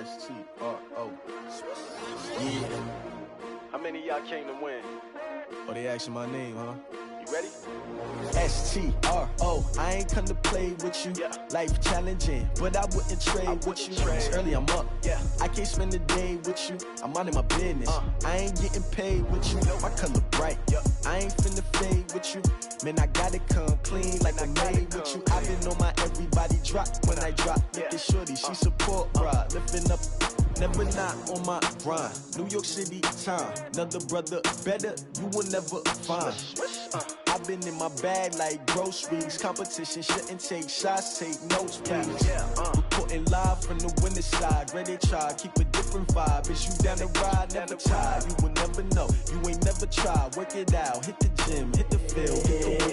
S-T-R-O. Yeah. How many of y'all came to win? Oh, they asking my name, huh? You ready? S-T-R-O. I ain't come to play with you. Yeah. Life challenging, but I wouldn't trade with you. It's early, I'm up. Yeah. I can't spend the day with you. I'm minding my business. I ain't getting paid with you. My color bright. Yeah. I ain't finna fade with you. Man, I gotta come clean like I'm made with you. I've been on my everybody drop when I drop. Look at shorty, she support ride. Lifting up, never not on my grind. New York City time. Another brother better, you will never find. I've been in my bag like groceries. Competition shouldn't take shots, take notes, please. Reporting live from the winning side. Ready to try, keep a different vibe. Is you down the ride, never tired. You will never know, you ain't never tried. Work it out, hit the gym, hit the field.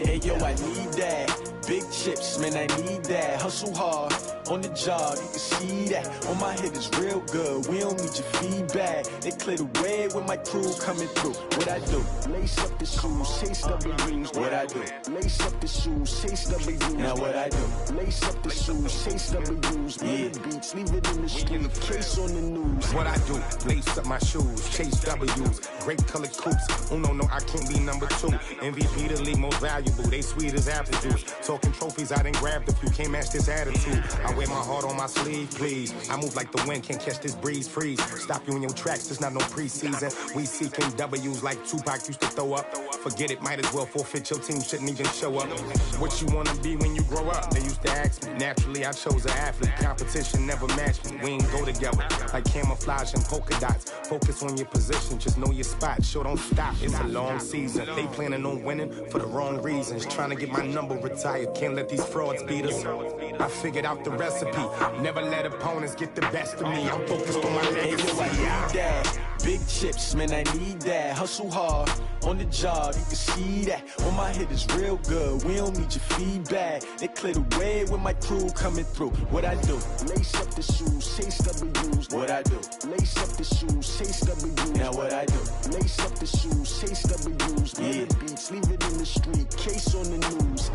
Hey yo, I need that. Big chips, man, I need that. Hustle hard, on the job, you can see that. On my head is real good, we don't need your feedback. They clear the way with my crew coming through. What I do? Lace up the shoes, chase W's. What I do? Lace up the shoes, chase W's. Now what I do? Lace up the shoes, chase W's. Yeah. Beats, leave it in the street, case on the news. What I do? Lace up my shoes, chase W's. Great colored coops. Oh no, I can't be number 2. MVP the league most valuable. They sweet as apple juice. Talking trophies, I didn't grab the few. Can't match this attitude. I wear my heart on my sleeve, please. I move like the wind, can't catch this breeze, freeze. Stop you in your tracks, there's not no preseason. We seeking W's like Tupac used to throw up. Forget it, might as well forfeit. Your team shouldn't even show up. What you wanna be when you grow up? They used to ask me. Naturally, I chose an athlete. Competition never matched me. We ain't go together like camouflage and polka dots. Focus on your position, just know your spot. Sure, don't stop. It's a long season. They planning on winning for the wrong reasons. Trying to get my number retired. Can't let these frauds beat us. I figured out the recipe. Never let opponents get the best of me. I'm focused on my legacy. I need that. Big chips, man, I need that. Hustle hard, on the job, you can see that. On my head is real good, we don't need your feedback. They clear the way with my crew coming through. What I do? Lace up the shoes, chase W's. What I do? Lace up the shoes, chase W's. Now what I do? Lace up the shoes, chase W's. Yeah. Beats, leave it in the street, case on the news.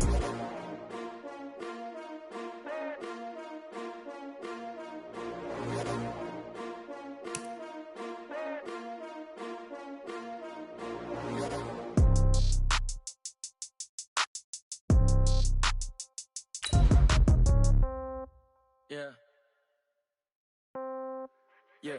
Yeah. Yeah.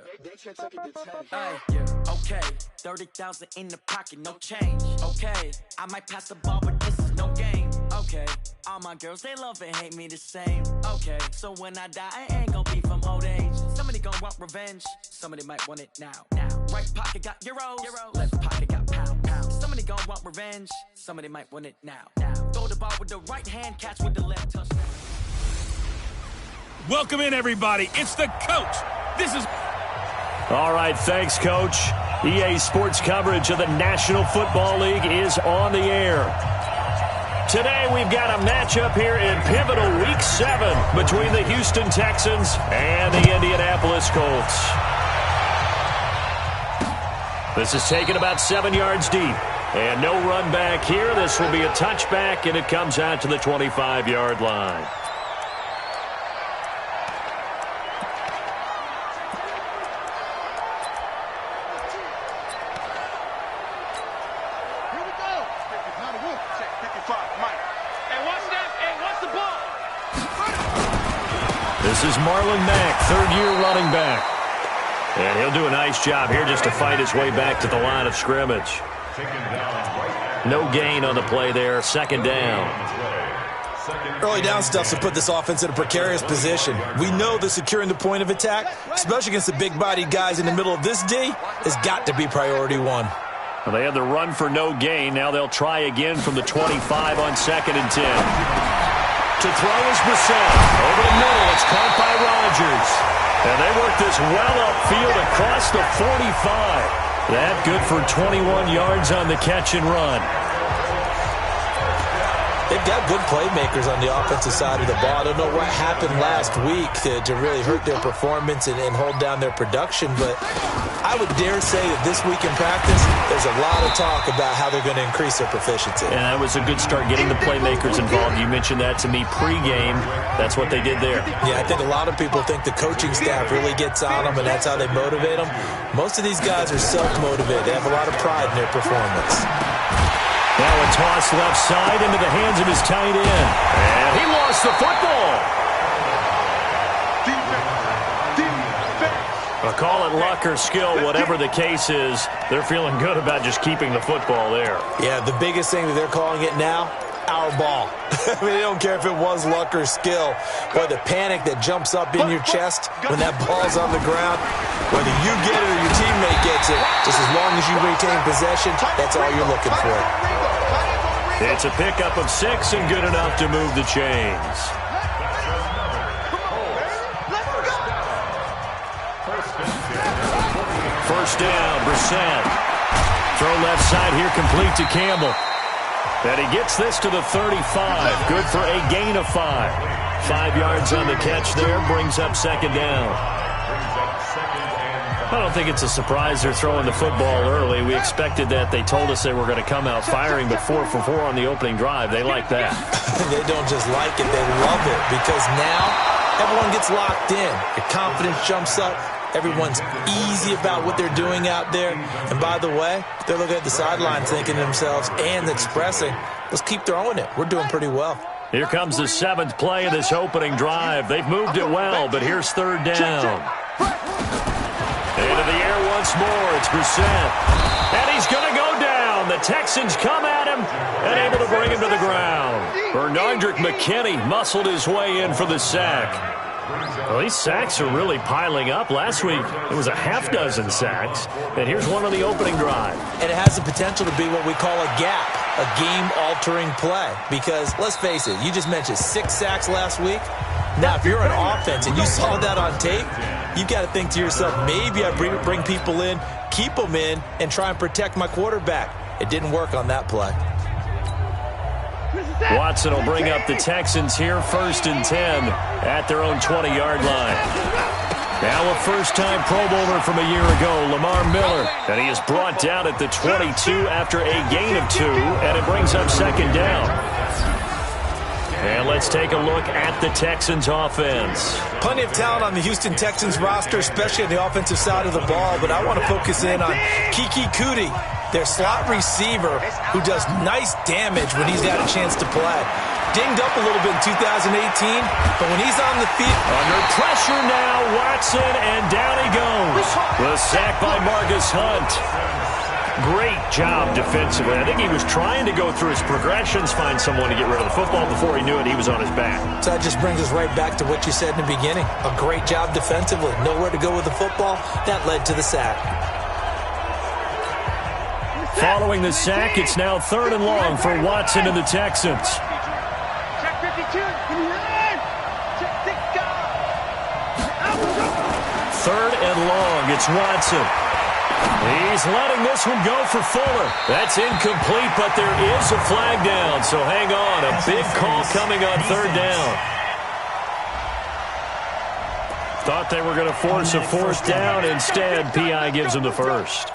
Okay. 30,000 in the pocket, no change. Okay. I might pass the ball, but this is no game. Okay. All my girls, they love and hate me the same. Okay. So when I die, I ain't gonna be from old age. Somebody gonna want revenge. Somebody might want it now. Right pocket got euros. Left pocket got pounds. Somebody gonna want revenge. Somebody might want it now. Throw the ball with the right hand, catch with the left touchdown. Welcome in, everybody. It's the coach. This is... All right, thanks, Coach. EA Sports coverage of the National Football League is on the air. Today, we've got a matchup here in pivotal Week 7 between the Houston Texans and the Indianapolis Colts. This is taken about 7 yards deep. And no run back here. This will be a touchback, and it comes out to the 25-yard line. This is Marlon Mack, third-year running back. And he'll do a nice job here just to fight his way back to the line of scrimmage. No gain on the play there, second down. Early down stuff to put this offense in a precarious position. We know that securing the point of attack, especially against the big-bodied guys in the middle of this D, has got to be priority one. Well, they had the run for no gain. Now they'll try again from the 25 on 2nd and 10. To throw is Brissett. Over the middle, it's caught by Rodgers. And they work this well upfield across the 45. That good for 21 yards on the catch and run. They've got good playmakers on the offensive side of the ball. I don't know what happened last week to really hurt their performance and hold down their production, but I would dare say that this week in practice, there's a lot of talk about how they're going to increase their proficiency. And that was a good start getting the playmakers involved. You mentioned that to me pregame. That's what they did there. Yeah, I think a lot of people think the coaching staff really gets on them, and that's how they motivate them. Most of these guys are self-motivated. They have a lot of pride in their performance. Now a toss left side into the hands of his tight end. And he lost the football. I'll call it luck or skill, whatever the case is. They're feeling good about just keeping the football there. Yeah, the biggest thing that they're calling it now, our ball. I mean, they don't care if it was luck or skill. Boy, the panic that jumps up in your chest when that ball's on the ground, whether you get it or your teammate gets it, just as long as you retain possession, that's all you're looking for. It's a pickup of 6 and good enough to move the chains. First down, Brissett. Throw left side here, complete to Campbell. And he gets this to the 35. Good for a gain of 5. 5 yards on the catch there, brings up second down. I don't think it's a surprise they're throwing the football early. We expected that. They told us they were going to come out firing, but 4 for 4 on the opening drive. They like that. They don't just like it, they love it, because now everyone gets locked in. Your confidence jumps up. Everyone's easy about what they're doing out there. And by the way, they're looking at the sideline thinking to themselves and expressing, let's keep throwing it. We're doing pretty well. Here comes the 7th play of this opening drive. They've moved it well, but here's third down. Into the air once more. It's Brissett. And he's going to go down. The Texans come at him and able to bring him to the ground. Bernardrick McKinney muscled his way in for the sack. Well, these sacks are really piling up. Last week, it was a half-dozen sacks. And here's one on the opening drive. And it has the potential to be what we call a gap, a game-altering play. Because, let's face it, you just mentioned 6 sacks last week. Now, if you're on offense and you saw that on tape, you've got to think to yourself, maybe I bring people in, keep them in, and try and protect my quarterback. It didn't work on that play. Watson will bring up the Texans here, 1st and 10 at their own 20-yard line. Now a first-time Pro Bowler from a year ago, Lamar Miller. And he is brought down at the 22 after a gain of 2, and it brings up second down. And let's take a look at the Texans offense. Plenty of talent on the Houston Texans roster, especially on the offensive side of the ball, but I want to focus in on Kiki Kuti, their slot receiver, who does nice damage when he's got a chance to play. Dinged up a little bit in 2018, but when he's on the field... Under pressure now, Watson, and down he goes. The sack by Margus Hunt. Great job defensively. I think he was trying to go through his progressions, find someone to get rid of the football. Before he knew it, he was on his back. So that just brings us right back to what you said in the beginning. A great job defensively. Nowhere to go with the football. That led to the sack. Following the sack, it's now 3rd and long for Watson and the Texans. Check 52. 3rd and long. It's Watson. He's letting this one go for Fuller. That's incomplete, but there is a flag down, so hang on. A big call coming on 3rd down. Thought they were going to force a 4th down. Instead, P.I. gives them the first.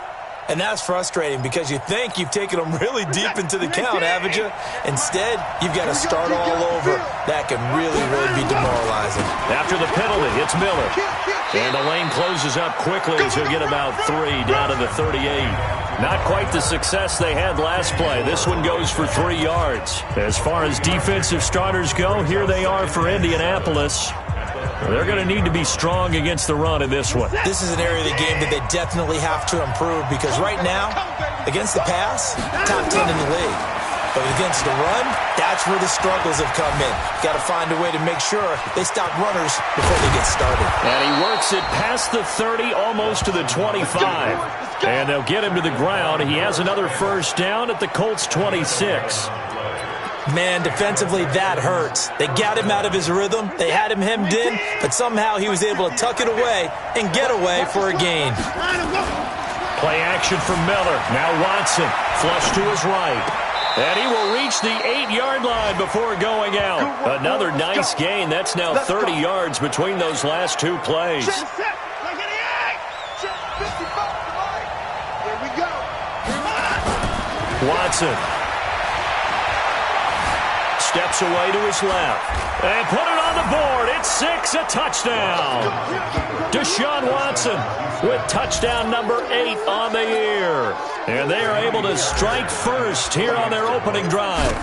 And that's frustrating because you think you've taken them really deep into the count, haven't you? Instead, you've got to start all over. That can really, really be demoralizing. After the penalty, it's Miller. And the lane closes up quickly as he'll get about 3 down to the 38. Not quite the success they had last play. This one goes for 3 yards. As far as defensive starters go, here they are for Indianapolis. They're going to need to be strong against the run in this one. This is an area of the game that they definitely have to improve because right now, against the pass, top 10 in the league. But against the run, that's where the struggles have come in. Got to find a way to make sure they stop runners before they get started. And he works it past the 30, almost to the 25. And they'll get him to the ground. He has another first down at the Colts 26. Man, defensively, that hurts. They got him out of his rhythm. They had him hemmed in, but somehow he was able to tuck it away and get away for a gain. Play action from Miller. Now Watson, flush to his right. And he will reach the 8-yard line before going out. Another nice gain. That's now 30 yards between those last two plays. Here we go. Watson steps away to his left and put it on the board. It's 6, a touchdown. Deshaun Watson with touchdown number 8 on the year. And they are able to strike first here on their opening drive.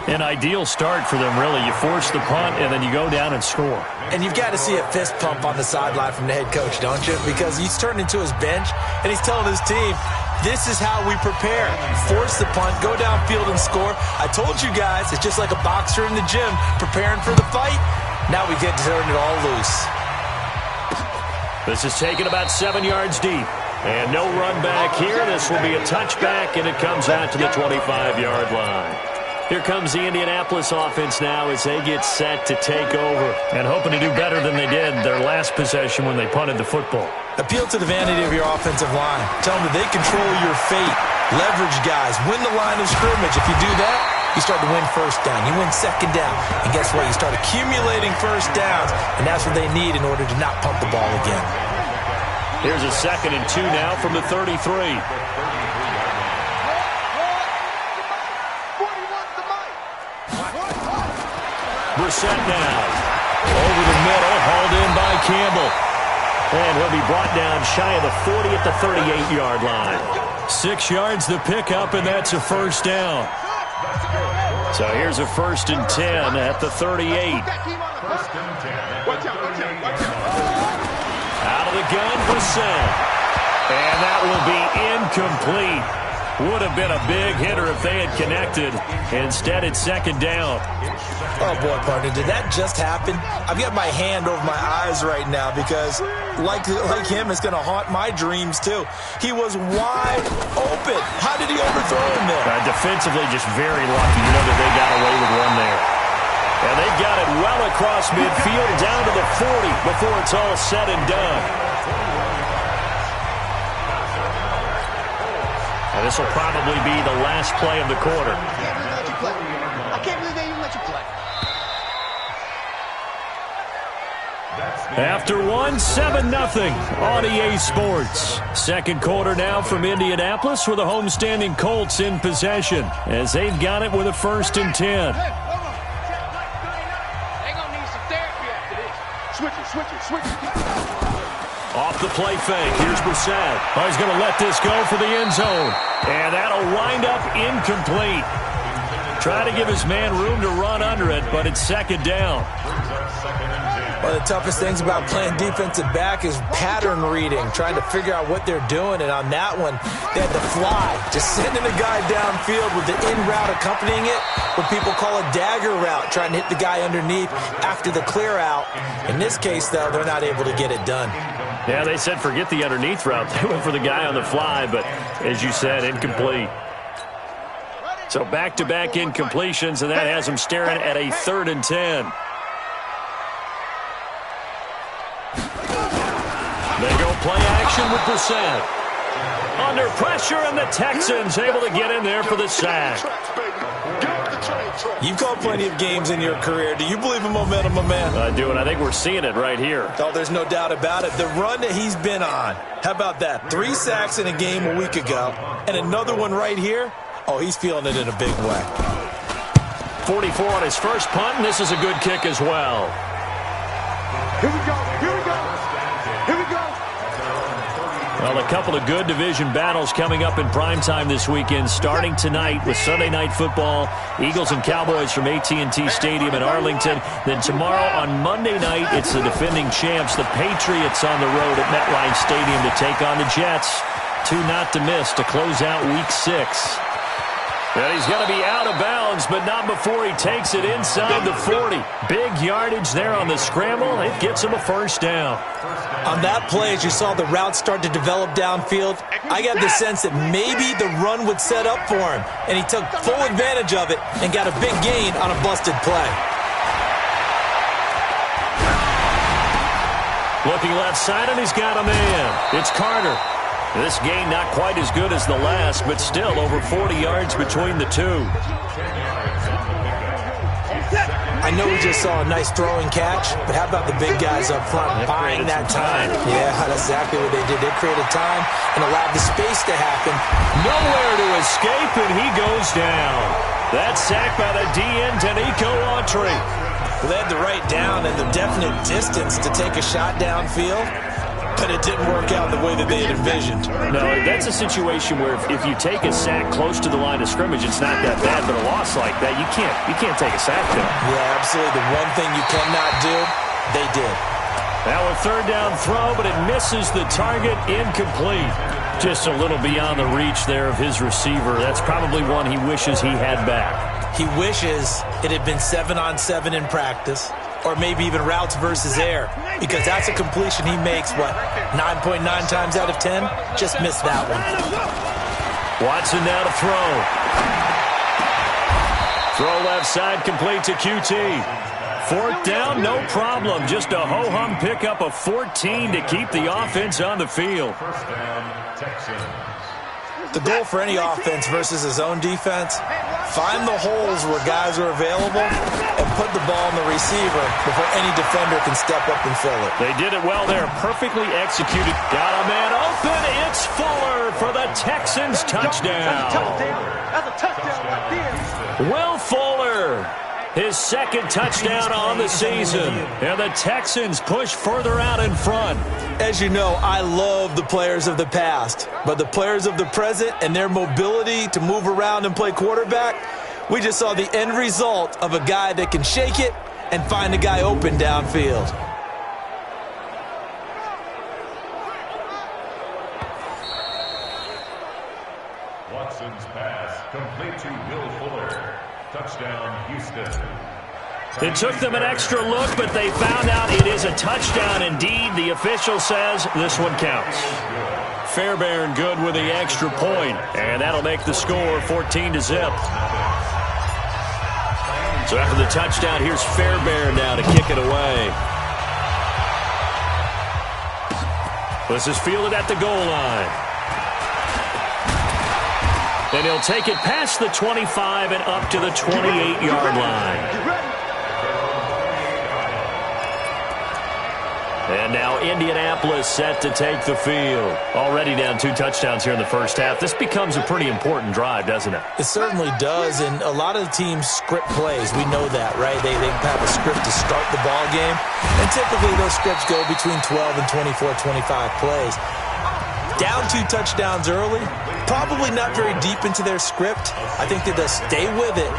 An ideal start for them, really. You force the punt, and then you go down and score. And you've got to see a fist pump on the sideline from the head coach, don't you? Because he's turned into his bench, and he's telling his team, this is how we prepare. Force the punt, go downfield and score. I told you guys, it's just like a boxer in the gym preparing for the fight. Now we get to turn it all loose. This is taken about 7 yards deep. And no run back here. This will be a touchback, and it comes out to the 25-yard line. Here comes the Indianapolis offense now as they get set to take over and hoping to do better than they did their last possession when they punted the football. Appeal to the vanity of your offensive line. Tell them that they control your fate. Leverage guys. Win the line of scrimmage. If you do that, you start to win first down. You win second down. And guess what? You start accumulating first downs, and that's what they need in order to not punt the ball again. Here's a 2nd and 2 now from the 33. Brissett now. Over the middle, hauled in by Campbell. And he'll be brought down shy of the 40 at the 38-yard line. 6 yards the pickup, and that's a first down. So here's a 1st and 10 at the 38. Out of the gun, Brissett. And that will be incomplete. Would have been a big hitter if they had connected. Instead, it's 2nd down. Oh, boy, partner, did that just happen? I've got my hand over my eyes right now because, like him, it's going to haunt my dreams, too. He was wide open. How did he overthrow him there? Defensively, just very lucky. You know that they got away with one there. And they got it well across midfield, down to the 40 before it's all said and done. And this will probably be the last play of the quarter. I can't believe they even let you play. After one, 7-0 on EA Sports. Second quarter now from Indianapolis with the homestanding Colts in possession as they've got it with a 1st and 10. Switch it. Off the play fake. Here's Brissett. Oh, he's going to let this go for the end zone. And that'll wind up incomplete. Try to give his man room to run under it, but it's 2nd down. One of the toughest things about playing defensive back is pattern reading, trying to figure out what they're doing. And on that one, they had to fly, just sending a guy downfield with the in route accompanying it, what people call a dagger route, trying to hit the guy underneath after the clear out. In this case, though, they're not able to get it done. Yeah, they said forget the underneath route. They went for the guy on the fly, but as you said, incomplete. So back-to-back incompletions, and that has them staring at a 3rd and 10. They go play action with Brissett. Under pressure, and the Texans able to get in there for the sack. You've called plenty of games in your career. Do you believe in momentum, my man? I do, and I think we're seeing it right here. Oh, there's no doubt about it. The run that he's been on. How about that? 3 sacks in a game a week ago, and another one right here. Oh, he's feeling it in a big way. 44 on his first punt, and this is a good kick as well. Here we go. Well, a couple of good division battles coming up in primetime this weekend, starting tonight with Sunday Night Football, Eagles and Cowboys from AT&T Stadium in Arlington. Then tomorrow on Monday night, it's the defending champs, the Patriots, on the road at MetLife Stadium to take on the Jets. 2 not to miss to close out Week 6. And he's going to be out of bounds, but not before he takes it inside the 40. Big yardage there on the scramble. It gets him a first down. On that play, as you saw the route start to develop downfield, I got the sense that maybe the run would set up for him, and he took full advantage of it and got a big gain on a busted play. Looking left side, and he's got a man. It's Carter. This game not quite as good as the last, but still over 40 yards between the two. I know we just saw a nice throwing catch, but how about the big guys up front buying that time? Yeah, that's exactly what they did. They created time and allowed the space to happen. Nowhere to escape, and he goes down. That sack by the DN, Danico Autry. Well, they had the right down and the definite distance to take a shot downfield, but it didn't work out the way that they had envisioned. No, that's a situation where if you take a sack close to the line of scrimmage, it's not that bad, but a loss like that, you can't take a sack there. Yeah, absolutely. The one thing you cannot do, they did. Now a third down throw, but it misses the target, incomplete. Just a little beyond the reach there of his receiver. That's probably one he wishes he had back. He wishes it had been 7-on-7 in practice, or maybe even routes versus air, because that's a completion he makes, 9.9 times out of 10? Just missed that one. Watson now to throw. Throw left side, complete to QT. Fourth down, no problem. Just a ho-hum pickup of 14 to keep the offense on the field. First down, Texans. The goal for any offense versus his own defense, find the holes where guys are available and put the ball in the receiver before any defender can step up and fill it. They did it well there, perfectly executed. Got a man open. It's Fuller for the Texans touchdown. That's a touchdown right there. Will Fuller, his second touchdown on the season. And the Texans push further out in front. As you know, I love the players of the past, but the players of the present and their mobility to move around and play quarterback, we just saw the end result of a guy that can shake it and find a guy open downfield. Watson's pass complete to Will Fuller. Touchdown, Houston. It took them an extra look, but they found out it is a touchdown indeed. The official says this one counts. Fairbairn good with the extra point, and that'll make the score 14-0. So after the touchdown, here's Fairbairn now to kick it away. This is fielded at the goal line. And he'll take it past the 25 and up to the 28-yard line. And now Indianapolis set to take the field. Already down 2 touchdowns here in the first half. This becomes a pretty important drive, doesn't it? It certainly does, and a lot of the teams script plays. We know that, right? They have a script to start the ball game, and typically those scripts go between 12 and 24, 25 plays. Down 2 touchdowns early, probably not very deep into their script. I think that they'll stay with it.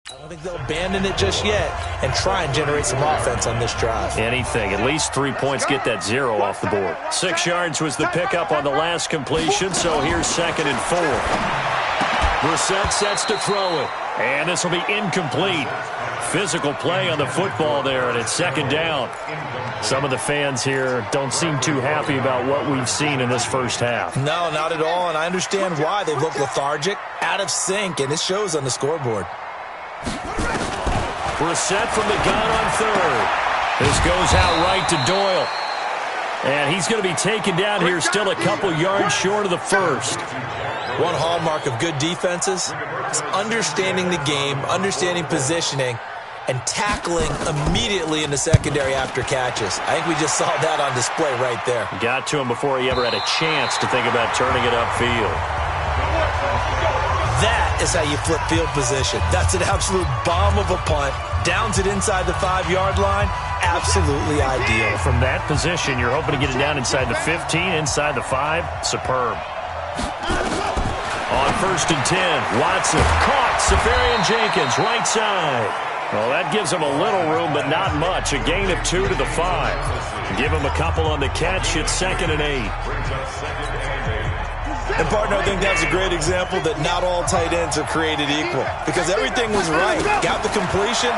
I don't think they'll abandon it just yet and try and generate some offense on this drive. Anything. At least 3 points get that 0 off the board. 6 yards was the pickup on the last completion, so here's 2nd and 4. Brissett sets to throw it, and this will be incomplete. Physical play on the football there, and it's 2nd down. Some of the fans here don't seem too happy about what we've seen in this first half. No, not at all, and I understand why. They've looked lethargic, out of sync, and it shows on the scoreboard. Brissett from the gun on 3rd. This goes out right to Doyle. And he's going to be taken down here still a couple yards short of the first. One hallmark of good defenses is understanding the game, understanding positioning, and tackling immediately in the secondary after catches. I think we just saw that on display right there. Got to him before he ever had a chance to think about turning it upfield. That is how you flip field position. That's an absolute bomb of a punt. Downs it inside the 5-yard line. Absolutely ideal. From that position, you're hoping to get it down inside the 15, inside the 5. Superb. On 1st and 10, Watson caught. Safarian Jenkins, right side. Well, that gives him a little room, but not much. A gain of 2 to the 5. Give him a couple on the catch. It's 2nd and 8. And, partner, I think that's a great example that not all tight ends are created equal, because everything was right. Got the completion,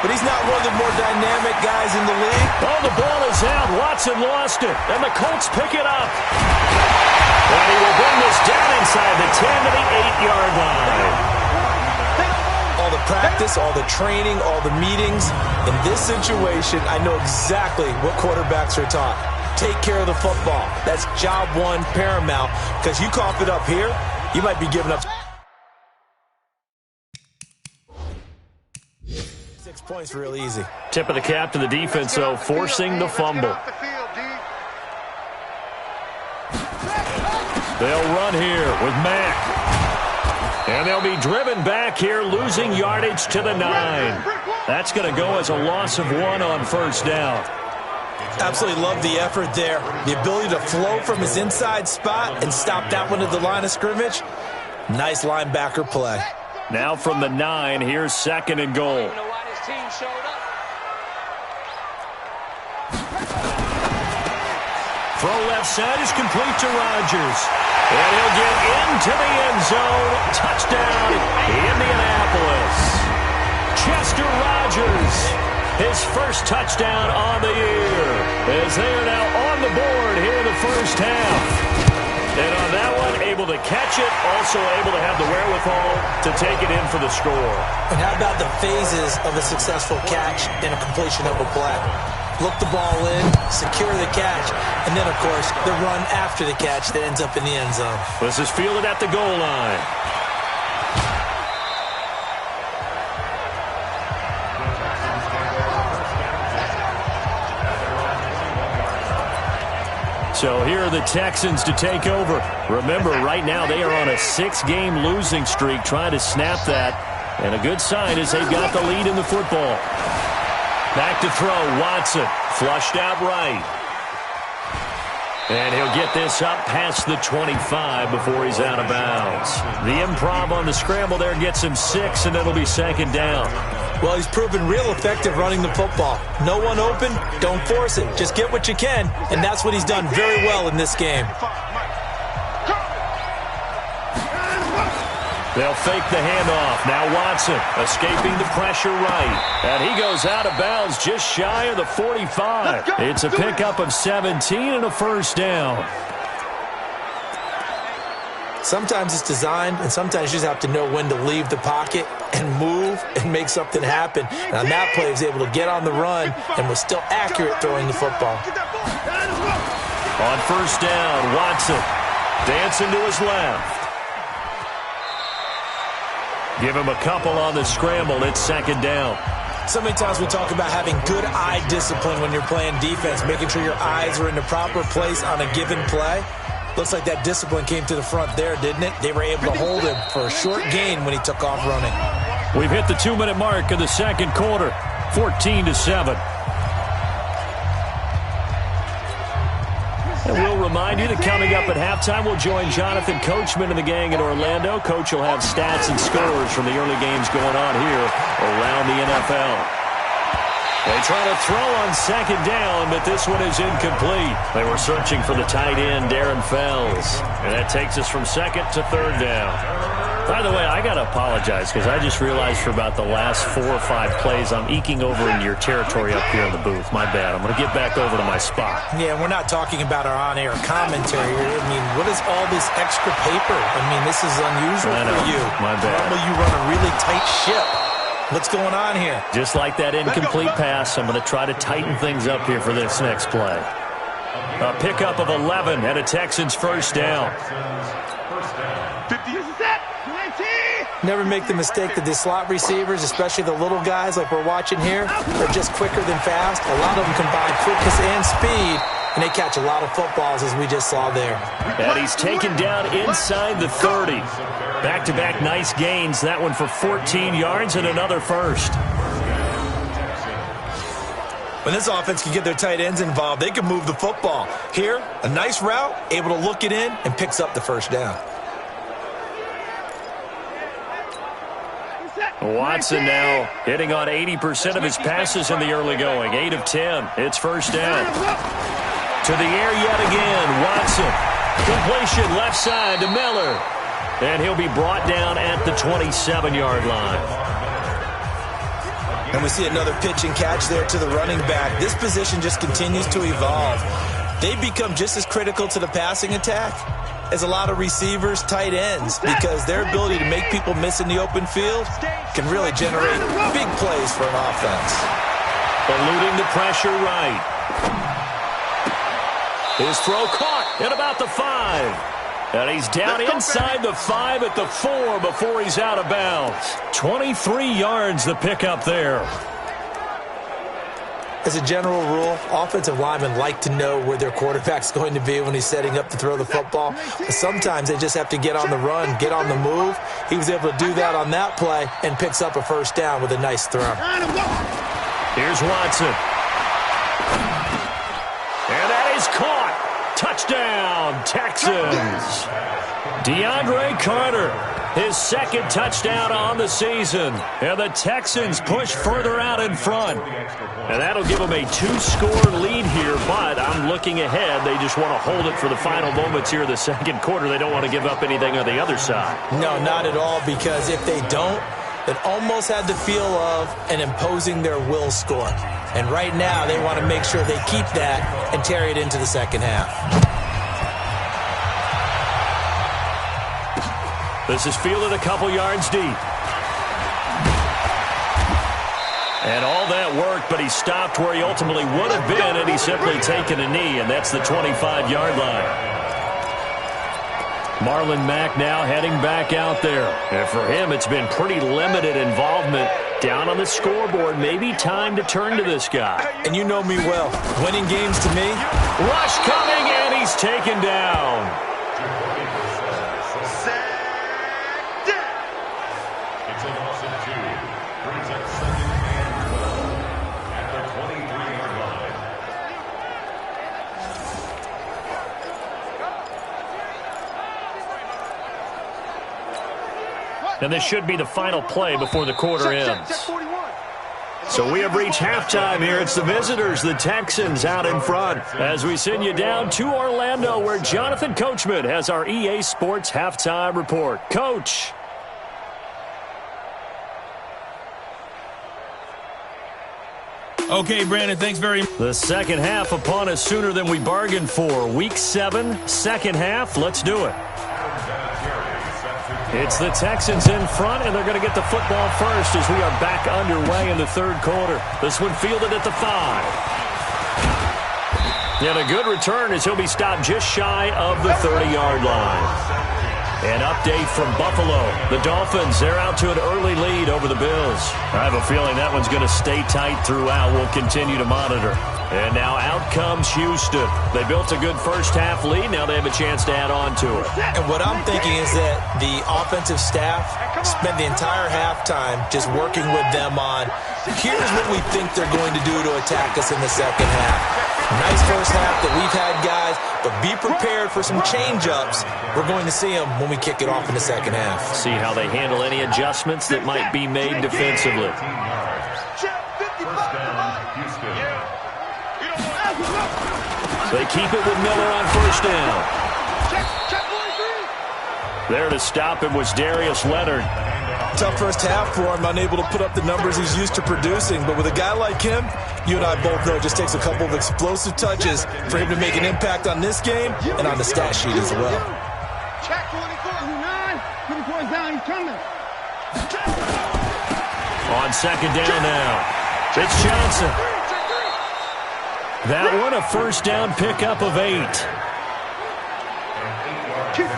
but he's not one of the more dynamic guys in the league. Oh, the ball is out. Watson lost it, and the Colts pick it up. And he will bring this down inside the 10 to the 8-yard line. All the practice, all the training, all the meetings. In this situation, I know exactly what quarterbacks are taught. take care of the football. That's job one, paramount, because you cough it up here, you might be giving up 6 points real easy. Tip of the cap to the defense, though, forcing the fumble. They'll run here with Mack. And they'll be driven back here, losing yardage to the 9. That's going to go as a loss of 1 on first down. Absolutely love the effort there. The ability to flow from his inside spot and stop that one at the line of scrimmage. Nice linebacker play. Now from the 9, here's 2nd and goal. Throw left side is complete to Rodgers. And he'll get into the end zone. Touchdown, Indianapolis. Chester Rodgers, his first touchdown on the year, as they are now on the board here in the first half. And on that one, able to catch it, also able to have the wherewithal to take it in for the score. And how about the phases of a successful catch and a completion of a play? Look the ball in, secure the catch, and then, of course, the run after the catch that ends up in the end zone. This is fielded at the goal line. So here are the Texans to take over. Remember, right now they are on a 6-game losing streak, trying to snap that. And a good sign is they've got the lead in the football. Back to throw, Watson, flushed out right. And he'll get this up past the 25 before he's out of bounds. The improv on the scramble there gets him 6, and it'll be 2nd down. Well, he's proven real effective running the football. No one open, don't force it. Just get what you can, and that's what he's done very well in this game. They'll fake the handoff. Now Watson escaping the pressure right. And he goes out of bounds just shy of the 45. It's a pickup of 17 and a first down. Sometimes it's designed, and sometimes you just have to know when to leave the pocket and move and make something happen. And on that play, he was able to get on the run and was still accurate throwing the football. On first down, Watson dancing to his left. Give him a couple on the scramble. It's 2nd down. So many times we talk about having good eye discipline when you're playing defense, making sure your eyes are in the proper place on a given play. Looks like that discipline came to the front there, didn't it? They were able to hold him for a short gain when he took off running. We've hit the 2-minute mark of the second quarter, 14-7. And we'll remind you that coming up at halftime, we'll join Jonathan Coachman and the gang in Orlando. Coach will have stats and scores from the early games going on here around the NFL. They try to throw on 2nd down, but this one is incomplete. They were searching for the tight end, Darren Fells. And that takes us from 2nd to 3rd down. By the way, I got to apologize because I just realized for about the last 4 or 5 plays, I'm eking over into your territory up here in the booth. My bad. I'm going to get back over to my spot. Yeah, we're not talking about our on-air commentary here. I mean, what is all this extra paper? I mean, this is unusual for you. My bad. Normally you run a really tight ship. What's going on here? Just like that incomplete pass, I'm going to try to tighten things up here for this next play. A pickup of 11 and a Texans first down. 50 is set. 19. Never make the mistake that the slot receivers, especially the little guys like we're watching here, are just quicker than fast. A lot of them combine quickness and speed, and they catch a lot of footballs, as we just saw there. And he's taken down inside the 30. Back-to-back nice gains. That one for 14 yards and another first. When this offense can get their tight ends involved, they can move the football. Here, a nice route, able to look it in, and picks up the first down. Watson now hitting on 80% of his passes in the early going. 8 of 10. It's first down. To the air yet again. Watson. Completion left side to Miller. And he'll be brought down at the 27-yard line. And we see another pitch and catch there to the running back. This position just continues to evolve. They become just as critical to the passing attack as a lot of receivers, tight ends, because their ability to make people miss in the open field can really generate big plays for an offense. Eluding the pressure right. His throw caught at about the 5. And he's down inside the 5 at the 4 before he's out of bounds. 23 yards the pickup there. As a general rule, offensive linemen like to know where their quarterback's going to be when he's setting up to throw the football. But sometimes they just have to get on the run, get on the move. He was able to do that on that play and picks up a first down with a nice throw. Here's Watson. And that is caught. Touchdown, Texans. DeAndre Carter, his second touchdown on the season. And the Texans push further out in front. And that'll give them a 2-score lead here, but I'm looking ahead. They just want to hold it for the final moments here in the second quarter. They don't want to give up anything on the other side. No, not at all, because if they don't, it almost had the feel of an imposing their will score. And right now, they want to make sure they keep that and carry it into the second half. This is fielded a couple yards deep. And all that worked, but he stopped where he ultimately would have been, and he's simply taken a knee, and that's the 25-yard line. Marlon Mack now heading back out there. And for him, it's been pretty limited involvement. Down on the scoreboard, maybe time to turn to this guy. And you know me well. Winning games to me. Rush coming, and he's taken down. It's a loss of 2. Brings up 2nd and 12 at the 23-yard line. And this should be the final play before the quarter ends. So we have reached halftime here. It's the visitors, the Texans, out in front. As we send you down to Orlando, where Jonathan Coachman has our EA Sports halftime report. Coach. Okay, Brandon, thanks very much. The second half upon us sooner than we bargained for. Week 7, second half. Let's do it. It's the Texans in front, and they're going to get the football first as we are back underway in the third quarter. This one fielded at the 5. And a good return as he'll be stopped just shy of the 30-yard line. An update from Buffalo. The Dolphins, they're out to an early lead over the Bills. I have a feeling that one's going to stay tight throughout. We'll continue to monitor. And now out comes Houston. They built a good first-half lead. Now they have a chance to add on to it. And what I'm thinking is that the offensive staff spent the entire halftime just working with them on, here's what we think they're going to do to attack us in the second half. Nice first half that we've had, guys, but be prepared for some change-ups. We're going to see them when we kick it off in the second half. See how they handle any adjustments that might be made defensively. First down, Houston. They keep it with Miller on first down. There to stop him was Darius Leonard. Tough first half for him, unable to put up the numbers he's used to producing. But with a guy like him, you and I both know it just takes a couple of explosive touches for him to make an impact on this game and on the stat sheet as well. Check 24 is down, he's coming. On second down now, it's Johnson. That one a first down pickup of 8.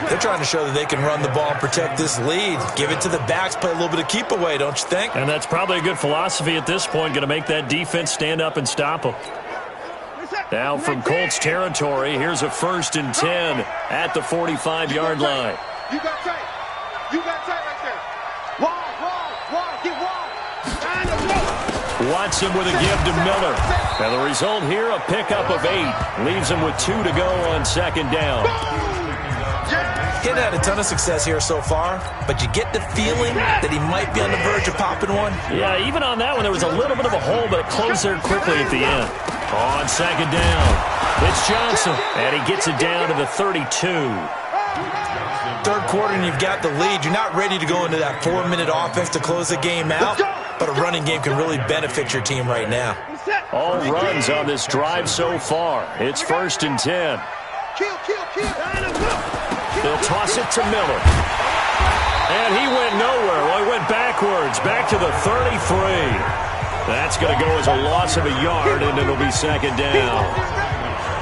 They're trying to show that they can run the ball and protect this lead. Give it to the backs, play a little bit of keep away, don't you think? And that's probably a good philosophy at this point, going to make that defense stand up and stop them. Now from Colts territory, here's a 1st and 10 at the 45-yard line. You got tight. You got tight right there. Wall, get wall. Watson with a give to Miller. And the result here, a pickup of 8. Leaves him with 2 to go on second down. He hadn't had a ton of success here so far, but you get the feeling that he might be on the verge of popping one. Yeah, even on that one, there was a little bit of a hole, but it closed there quickly at the end. On second down, it's Johnson, and he gets it down to the 32. Third quarter, and you've got the lead. You're not ready to go into that 4-minute offense to close the game out, but a running game can really benefit your team right now. All runs on this drive so far. It's 1st and 10. Kill. They'll toss it to Miller. And he went nowhere. Well, he went backwards, back to the 33. That's going to go as a loss of a yard, and it'll be second down.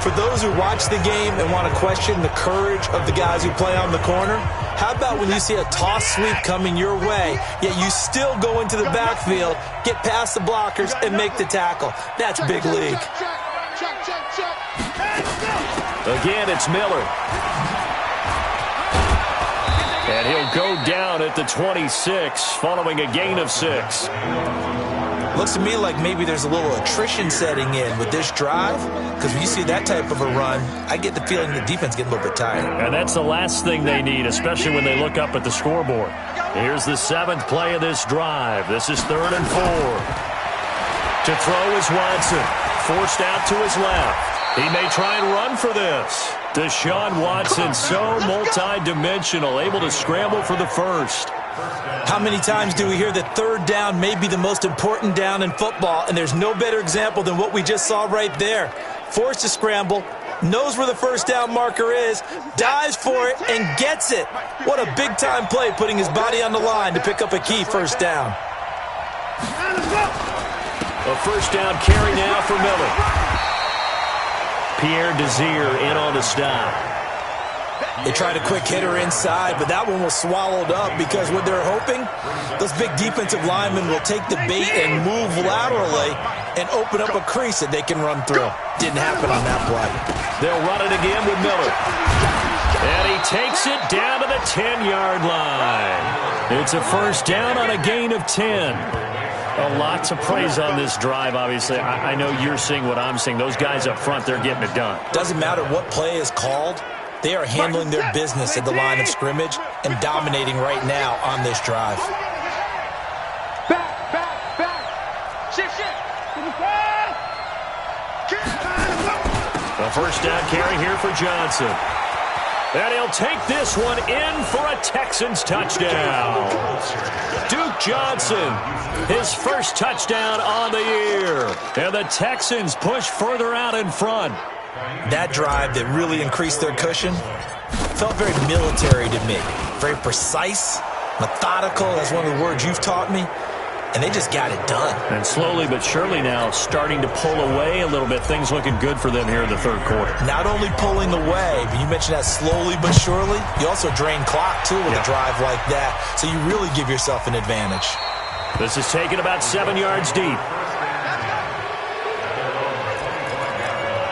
For those who watch the game and want to question the courage of the guys who play on the corner, how about when you see a toss sweep coming your way, yet you still go into the backfield, get past the blockers, and make the tackle? That's big league. Again, it's Miller. And he'll go down at the 26 following a gain of 6. Looks to me like maybe there's a little attrition setting in with this drive, because when you see that type of a run, I get the feeling the defense getting a little bit tired. And that's the last thing they need, especially when they look up at the scoreboard. Here's the 7th play of this drive. This is 3rd and 4. To throw is Watson. Forced out to his left. He may try and run for this. Deshaun Watson, so multi-dimensional, able to scramble for the first. How many times do we hear that 3rd down may be the most important down in football, and there's no better example than what we just saw right there. Forced to scramble, knows where the first down marker is, dives for it, and gets it. What a big-time play, putting his body on the line to pick up a key first down. A first down carry now for Miller. Pierre Desir in on the stop. They tried a quick hitter inside, but that one was swallowed up because what they're hoping, those big defensive linemen will take the bait and move laterally and open up a crease that they can run through. Didn't happen on that play. They'll run it again with Miller. And he takes it down to the 10-yard line. It's a first down on a gain of 10. Lots of praise on this drive, obviously. I know you're seeing what I'm seeing. Those guys up front, they're getting it done. Doesn't matter what play is called. They are handling their business at the line of scrimmage and dominating right now on this drive. Back. Shift. A first down carry here for Johnson. And he'll take this one in for a Texans touchdown. Duke Johnson, his first touchdown on the year. And the Texans push further out in front. That drive that really increased their cushion felt very military to me. Very precise, methodical. That's one of the words you've taught me. And they just got it done. And slowly but surely now starting to pull away a little bit. Things looking good for them here in the 3rd quarter. Not only pulling away, but you mentioned that slowly but surely. You also drain clock, too, with a drive like that. So you really give yourself an advantage. This is taken about 7 yards deep.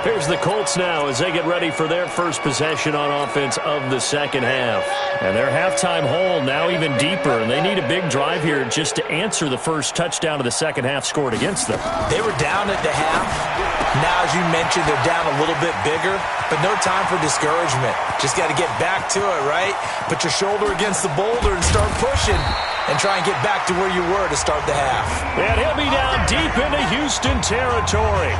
Here's the Colts now as they get ready for their first possession on offense of the second half. And their halftime hole now even deeper, and they need a big drive here just to answer the first touchdown of the second half scored against them. They were down at the half. Now, as you mentioned, they're down a little bit bigger, but no time for discouragement. Just got to get back to it, right? Put your shoulder against the boulder and start pushing and try and get back to where you were to start the half. And he'll be down deep into Houston territory.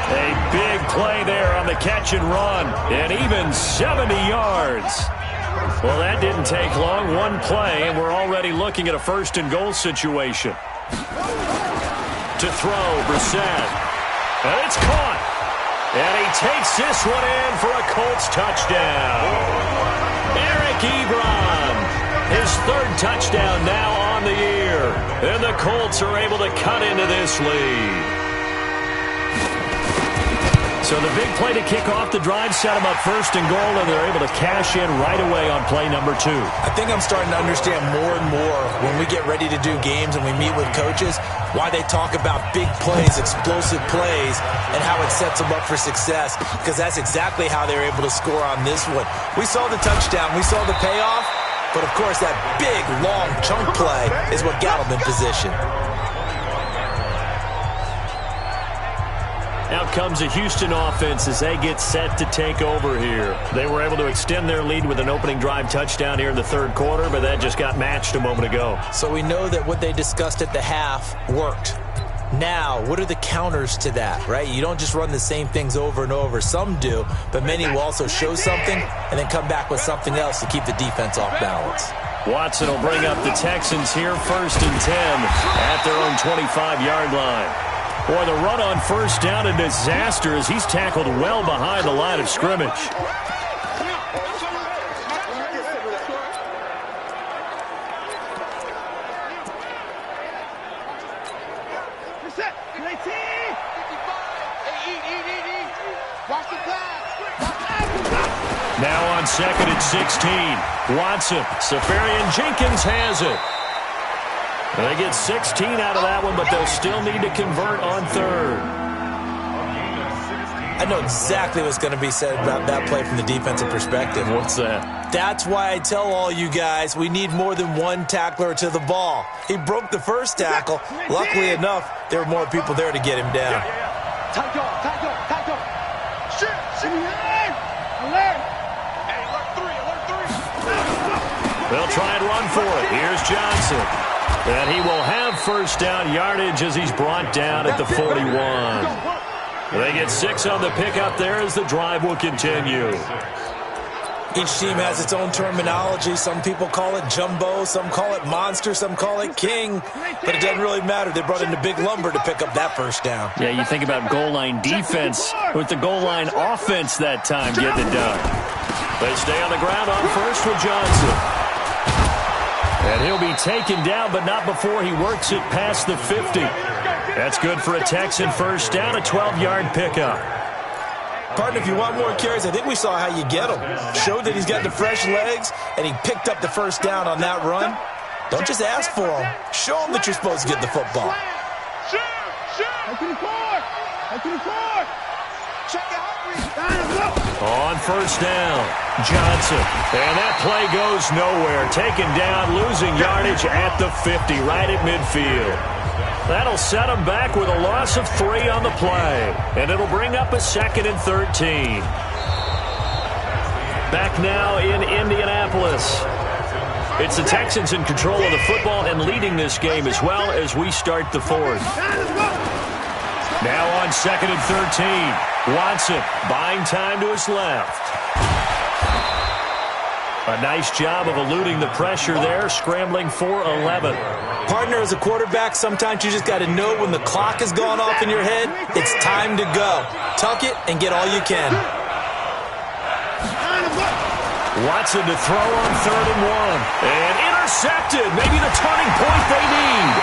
A big play there on the catch and run, and even 70 yards. Well, that didn't take long. One play, and we're already looking at a 1st and goal situation. To throw, Brissett. And it's caught. And he takes this one in for a Colts touchdown. Eric Ebron, his 3rd touchdown now on the year. And the Colts are able to cut into this lead. So the big play to kick off the drive set them up 1st and goal, and they're able to cash in right away on play number 2. I think I'm starting to understand more and more when we get ready to do games and we meet with coaches why they talk about big plays, explosive plays, and how it sets them up for success, because that's exactly how they're able to score on this one. We saw the touchdown. We saw the payoff, but, of course, that big, long chunk play is what got them in position. Out comes a Houston offense as they get set to take over here. They were able to extend their lead with an opening drive touchdown here in the 3rd quarter, but that just got matched a moment ago. So we know that what they discussed at the half worked. Now, what are the counters to that, right? You don't just run the same things over and over. Some do, but many will also show something and then come back with something else to keep the defense off balance. Watson will bring up the Texans here 1st and 10 at their own 25-yard line. Boy, the run on 1st down, a disaster as he's tackled well behind the line of scrimmage. Now on 2nd and 16. Watson. Safarian Jenkins has it. They get 16 out of that one, but they'll still need to convert on 3rd. I know exactly what's going to be said about that play from the defensive perspective. What's that? That's why I tell all you guys we need more than one tackler to the ball. He broke the first tackle. Luckily enough, there were more people there to get him down. They'll try and run for it. Here's Johnson. And he will have first down yardage as he's brought down at the 41. They get 6 on the pickup there as the drive will continue. Each team has its own terminology. Some people call it jumbo, some call it monster, some call it king. But it doesn't really matter. They brought in a big lumber to pick up that first down. Yeah, you think about goal line defense with the goal line offense that time getting it done. They stay on the ground on first with Johnson. And he'll be taken down, but not before he works it past the 50. That's good for a Texan first down, a 12-yard pickup. Partner, if you want more carries, I think we saw how you get him. Showed that he's got the fresh legs, and he picked up the first down on that run. Don't just ask for him. Show him that you're supposed to get the football. On first down, Johnson. And that play goes nowhere. Taken down, losing yardage at the 50, right at midfield. That'll set him back with a loss of 3 on the play. And it'll bring up a 2nd and 13. Back now in Indianapolis. It's the Texans in control of the football and leading this game as well as we start the 4th. Now on 2nd and 13. Watson buying time to his left. A nice job of eluding the pressure there, scrambling for 11. Partner, as a quarterback, sometimes you just got to know when the clock has gone off in your head, it's time to go. Tuck it and get all you can. Watson to throw on 3rd and 1. And intercepted. Maybe the turning point they need.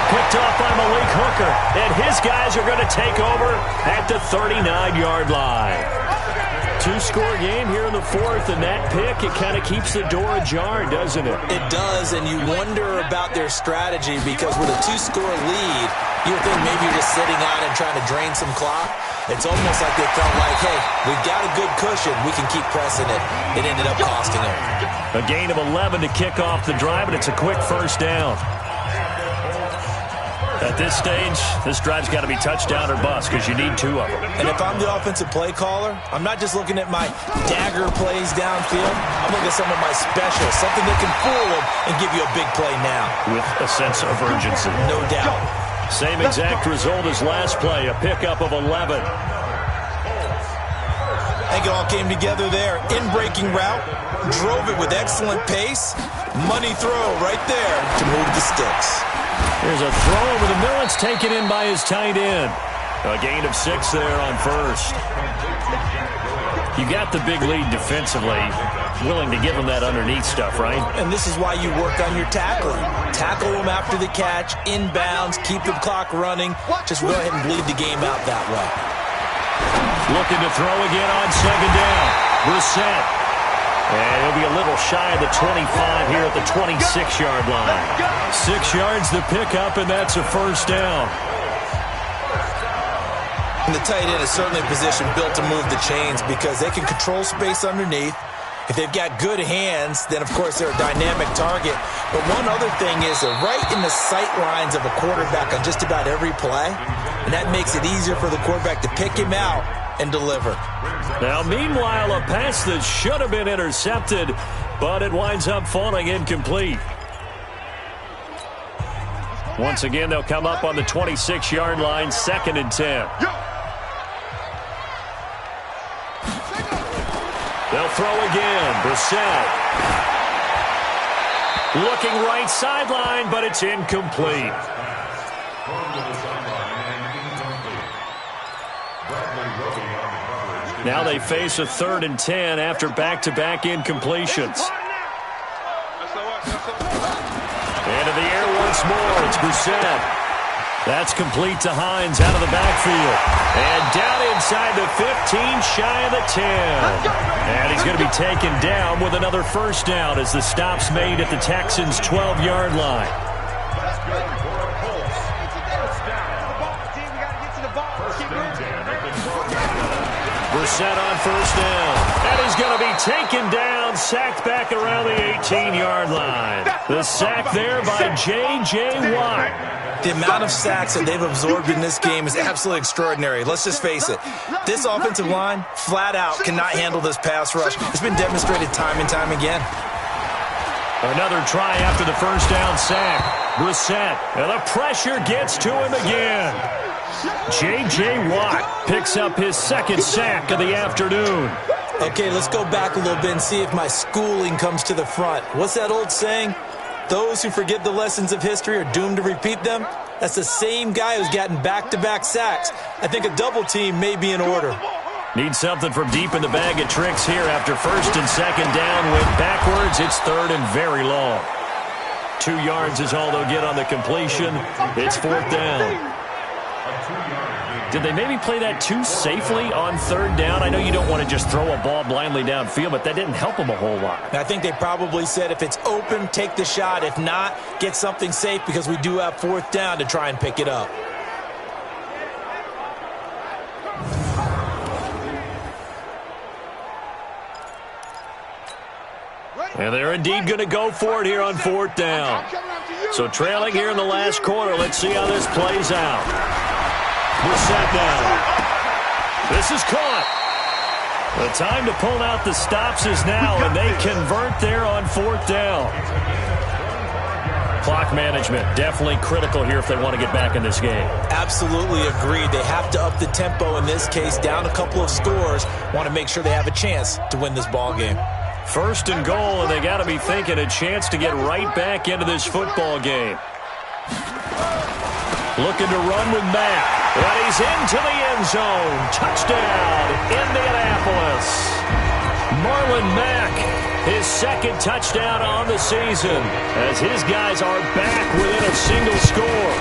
Picked off by Malik Hooker. And his guys are going to take over at the 39-yard line. 2-score game here in the 4th, and that pick, it kind of keeps the door ajar, doesn't it? It does, and you wonder about their strategy because with a 2-score lead, you would think maybe you're just sitting out and trying to drain some clock. It's almost like they felt like, hey, we've got a good cushion. We can keep pressing it. It ended up costing them. A gain of 11 to kick off the drive, and it's a quick first down. At this stage, this drive's got to be touchdown or bust because you need 2 of them. And if I'm the offensive play caller, I'm not just looking at my dagger plays downfield. I'm looking at some of my specials, something that can fool them and give you a big play now. With a sense of urgency. No doubt. Same exact result as last play, a pickup of 11. I think it all came together there. In-breaking route, drove it with excellent pace. Money throw right there to move the sticks. There's a throw over the middle. It's taken in by his tight end. A gain of 6 there on first. You got the big lead defensively. Willing to give him that underneath stuff, right? And this is why you work on your tackling. Tackle them after the catch, inbounds, keep the clock running. Just go ahead and bleed the game out that way. Looking to throw again on 2nd down. Brissett. And he'll be a little shy of the 25 here at the 26-yard line. 6 yards to pick up, and that's a first down. And the tight end is certainly a position built to move the chains because they can control space underneath. If they've got good hands, then, of course, they're a dynamic target. But one other thing is they're right in the sight lines of a quarterback on just about every play, and that makes it easier for the quarterback to pick him out and deliver. Now, meanwhile, a pass that should have been intercepted, but it winds up falling incomplete. Once again, they'll come up on the 26-yard line, 2nd and 10. They'll throw again. Brissett. Looking right sideline, but it's incomplete. Now they face a 3rd and 10 after back-to-back incompletions. Into the air once more. It's Brissett. That's complete to Hines out of the backfield. And down inside the 15, shy of the 10. And he's going to be taken down with another first down as the stop's made at the Texans' 12-yard line. Brissett on first down. And he's going to be taken down, sacked back around the 18-yard line. The sack there by J.J. Watt. The amount of sacks that they've absorbed in this game is absolutely extraordinary. Let's just face it. This offensive line, flat out, cannot handle this pass rush. It's been demonstrated time and time again. Another try after the first down sack. Brissett, and the pressure gets to him again. J.J. Watt picks up his second sack of the afternoon. Okay, let's go back a little bit and see if my schooling comes to the front. What's that old saying? Those who forget the lessons of history are doomed to repeat them. That's the same guy who's gotten back-to-back sacks. I think a double team may be in order. Need something from deep in the bag of tricks here after first and second down. Went backwards. It's third and very long. 2 yards is all they'll get on the completion. It's fourth down. Did they maybe play that too safely on third down? I know you don't want to just throw a ball blindly downfield, but that didn't help them a whole lot. I think they probably said if it's open, take the shot. If not, get something safe because we do have fourth down to try and pick it up. And they're indeed going to go for it here on fourth down. So trailing here in the last quarter. Let's see how this plays out. Brissett now. This is caught. The time to pull out the stops is now, and they convert there on fourth down. Clock management, definitely critical here if they want to get back in this game. Absolutely agreed. They have to up the tempo in this case, down a couple of scores. Want to make sure they have a chance to win this ball game. First and goal, and they got to be thinking a chance to get right back into this football game. Looking to run with Mack. And he's into the end zone. Touchdown, Indianapolis. Marlon Mack, his second touchdown on the season, as his guys are back within a single score.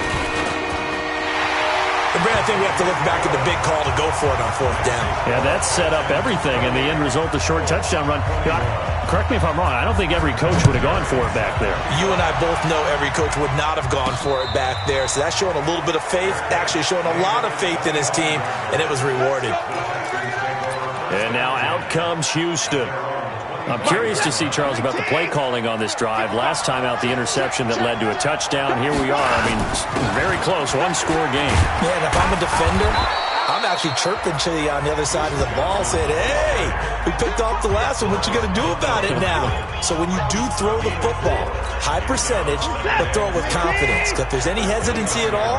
Brad, I think we have to look back at the big call to go for it on fourth down. Yeah, that set up everything, and the end result, the short touchdown run. Correct me if I'm wrong, I don't think every coach would have gone for it back there. You and I both know every coach would not have gone for it back there, so that's showing a little bit of faith, actually showing a lot of faith in his team, and it was rewarded. And now out comes Houston. I'm curious to see, Charles, about the play calling on this drive. Last time out, the interception that led to a touchdown. Here we are. I mean, very close, one-score game. Yeah, and if I'm a defender, I'm actually chirping to you on the other side of the ball, saying, hey, we picked off the last one. What you going to do about it now? So when you do throw the football, high percentage, but throw it with confidence. If there's any hesitancy at all,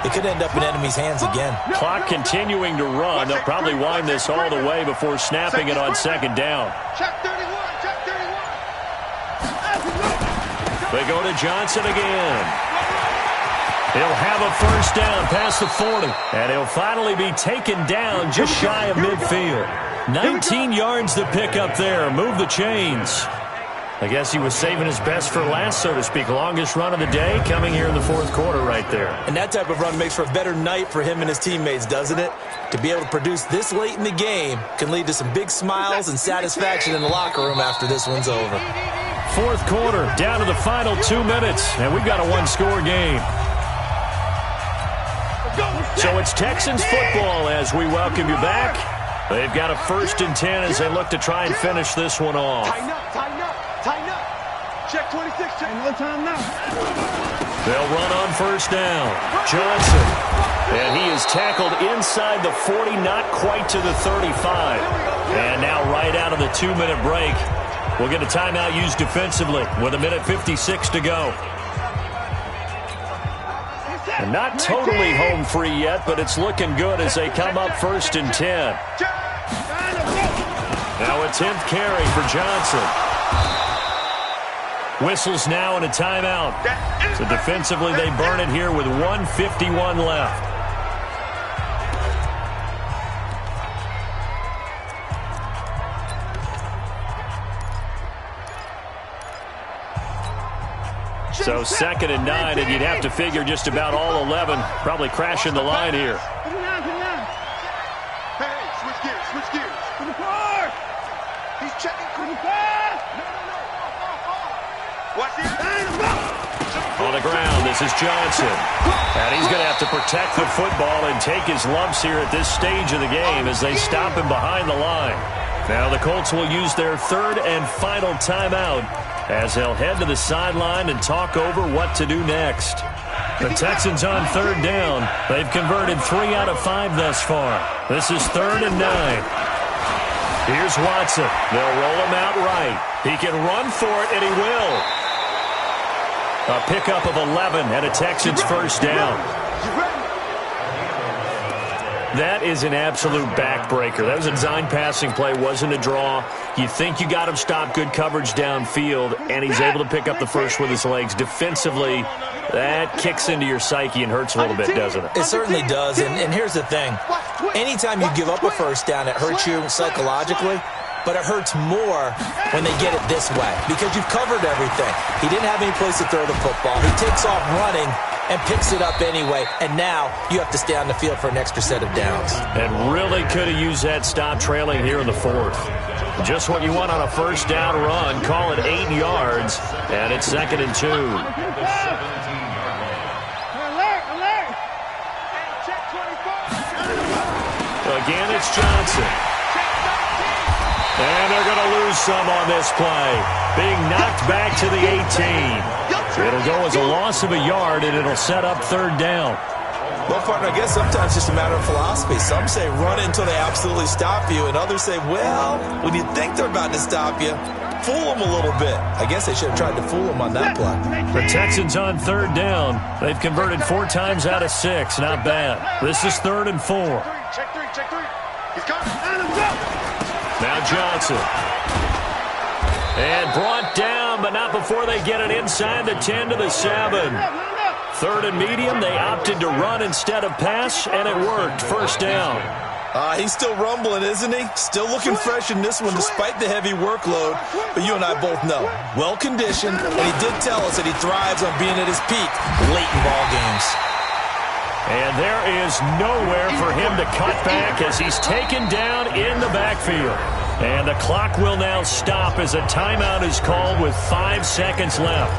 it could end up in enemy's hands again. Clock continuing to run. They'll probably wind this all the way before snapping it on second down. They go to Johnson again. He'll have a first down past the 40. And he'll finally be taken down just shy of midfield. 19 yards to pick up there. Move the chains. I guess he was saving his best for last, so to speak. Longest run of the day coming here in the fourth quarter right there. And that type of run makes for a better night for him and his teammates, doesn't it? To be able to produce this late in the game can lead to some big smiles and satisfaction in the locker room after this one's over. Fourth quarter, down to the final 2 minutes, and we've got a one-score game. So it's Texans football as we welcome you back. They've got a 1st and 10 as they look to try and finish this one off. Tighten up, tighten up, tighten up. Check 26, check. No time now. They'll run on first down. Johnson. And he is tackled inside the 40, not quite to the 35. And now right out of the 2-minute break, we'll get a timeout used defensively with 1:56 to go. And not totally home free yet, but it's looking good as they come up 1st and 10. Now a 10th carry for Johnson. Whistles now and a timeout. So defensively they burn it here with 1:51 left. So 2nd and 9, and you'd have to figure just about all 11 probably crashing the line here. Hey, switch gears. He's checking. Watch this. On the ground, this is Johnson. And he's going to have to protect the football and take his lumps here at this stage of the game as they stop him behind the line. Now the Colts will use their 3rd and final timeout as they'll head to the sideline and talk over what to do next. The Texans on 3rd down. They've converted 3 out of 5 thus far. This is 3rd and 9. Here's Watson. They'll roll him out right. He can run for it, and he will. A pickup of 11 and a Texans first down. That is an absolute backbreaker. That was a design passing play, wasn't a draw. You think you got him stopped, good coverage downfield, and he's able to pick up the first with his legs. Defensively, that kicks into your psyche and hurts a little bit, doesn't it? It certainly does, and here's the thing. Anytime you give up a first down, it hurts you psychologically, but it hurts more when they get it this way because you've covered everything. He didn't have any place to throw the football. He takes off running and picks it up anyway, and now you have to stay on the field for an extra set of downs. And really could have used that stop trailing here in the 4th. Just what you want on a first down run. Call it 8 yards, and it's 2nd and 2. Again, it's Johnson. And they're going to lose some on this play. Being knocked back to the 18. It'll go as a loss of a yard, and it'll set up 3rd down. Well, partner, I guess sometimes it's just a matter of philosophy. Some say run until they absolutely stop you, and others say, well, when you think they're about to stop you, fool them a little bit. I guess they should have tried to fool them on that play. The Texans on 3rd down. They've converted 4 times out of 6. Not bad. This is 3rd and 4. Check three. He's coming. Now Johnson. And brought down, but not before they get it inside the 10 to the 7. 3rd and medium, they opted to run instead of pass, and it worked. First down. He's still rumbling, isn't he? Still looking fresh in this one despite the heavy workload. But you and I both know, well-conditioned, and he did tell us that he thrives on being at his peak late in ball games. And there is nowhere for him to cut back as he's taken down in the backfield. And the clock will now stop as a timeout is called with 5 seconds left.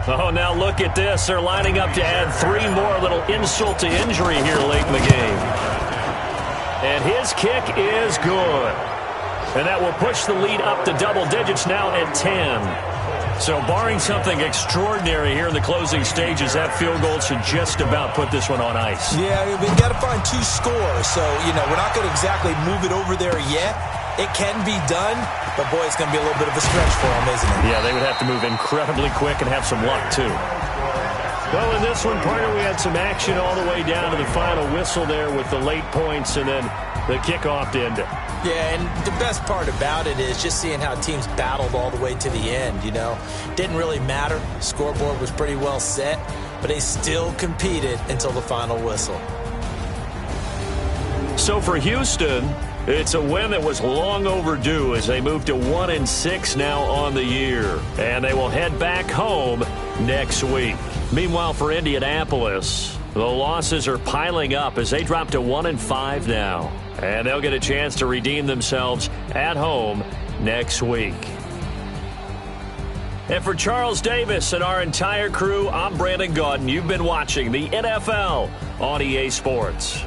Oh, now look at this. They're lining up to add 3 more. Little insult to injury here late in the game. And his kick is good. And that will push the lead up to double digits now at 10. So barring something extraordinary here in the closing stages, that field goal should just about put this one on ice. Yeah, we've got to find 2 scores. So, we're not going to exactly move it over there yet. It can be done, but, boy, it's going to be a little bit of a stretch for them, isn't it? Yeah, they would have to move incredibly quick and have some luck, too. Well, in this one, partner, we had some action all the way down to the final whistle there with the late points and then the kickoff to end it. Yeah, and the best part about it is just seeing how teams battled all the way to the end, Didn't really matter. Scoreboard was pretty well set, but they still competed until the final whistle. So for Houston, it's a win that was long overdue as they move to 1-6 now on the year. And they will head back home next week. Meanwhile, for Indianapolis, the losses are piling up as they drop to 1-5 now. And they'll get a chance to redeem themselves at home next week. And for Charles Davis and our entire crew, I'm Brandon Gaudin. You've been watching the NFL on EA Sports.